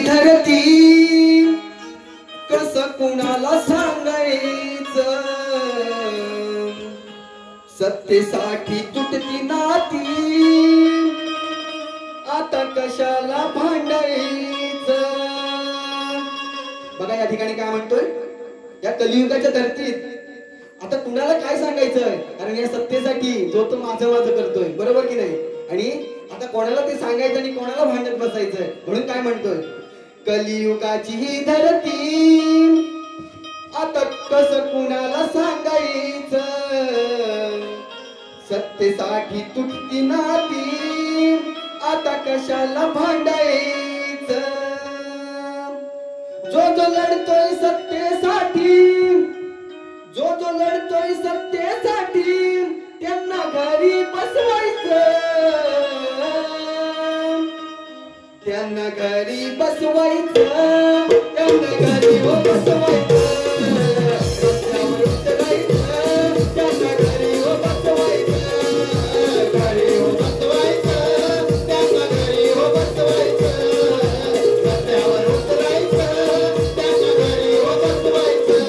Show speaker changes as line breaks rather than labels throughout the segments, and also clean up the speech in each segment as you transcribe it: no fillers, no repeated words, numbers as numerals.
धरती कस कुणाला सांगायचं, सत्तेसाठी तुटती नाती, आता कशाला भांडायचं. बघा या ठिकाणी काय म्हणतोय, या कलियुगाच्या धरतीत आता कुणाला काय सांगायचं, कारण या सत्तेसाठी जो तो माझं करतोय, बरोबर की नाही. आणि आता कोणाला ते सांगायचं आणि कोणाला भांडत बसायचं, म्हणून काय म्हणतोय, कलियुगाची ही धरती आता कस कुणाला सांगायचं, सत्तेसाठी तुटती नाती, आता कशाला भांडायचं. जो लढतोय सत्तेसाठी, जो लढतोय सत्तेसाठी, त्यांना घरी बसवायचं, त्यांना घरी बसवायचं, त्यांना घरी बसवायचं, रस्त्यावर उतरायचं, त्यांना घरी बसवायचं, घरी बसवायचं, त्यांना घरी बसवायचं, रस्त्यावर उतरायचं, त्यांना घरी बसवायचं.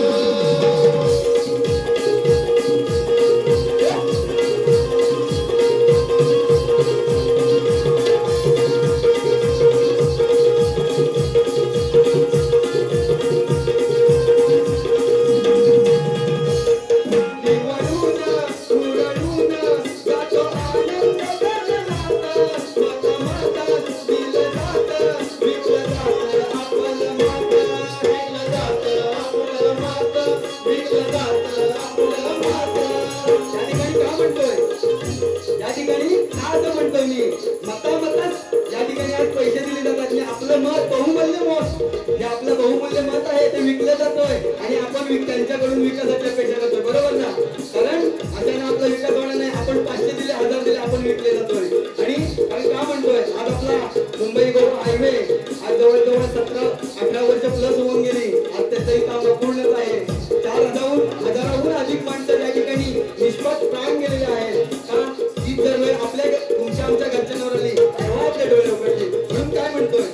बहुमूल्य मत आहे ते विकलं जातोय आणि आपण त्यांच्याकडून विकासाची अपेक्षा करतोय, बरोबर ना. कारण अशाने आपला विकास होणार नाही. आपण 500 दिले, 1000 दिले, आपण विकले जातोय. आणि का म्हणतोय, आज आपला मुंबई गोवा हायवे आज जवळजवळ 17-18 वर्ष प्लस होऊन गेली. आज त्याचंही काम अपूर्णच आहे. 4,000हून अधिक माणसं त्या ठिकाणी निष्पाप प्राण गेलेले आहेत. का ती जर वेळ आपल्या तुमच्या आमच्या घरच्यांवर आली तेव्हा आपले डोळे उघडले. म्हणून काय म्हणतोय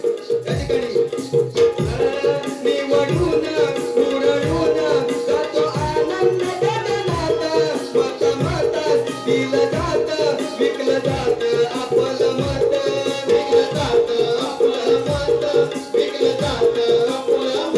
त्या ठिकाणी, आपलं मत विकलं जात, आपलं मत विकलं जात, आपलं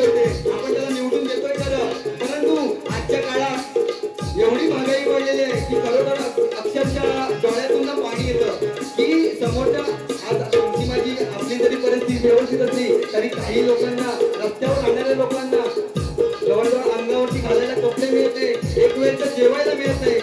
होते, आपण त्याला निवडून देतोय खरं, परंतु आजच्या काळात एवढी महागाई वाढलेली आहे की खरोखर अक्षरशः डोळ्यातून ना पाणी येतं की समोरच्या आज तुमची माझी आपली जरी परिस्थिती व्यवस्थित असली तरी काही लोकांना, रस्त्यावर राहणाऱ्या लोकांना जवळजवळ अंगावरती घालायला कपडे मिळत नाही, एक वेळचं जेवायला मिळत नाही.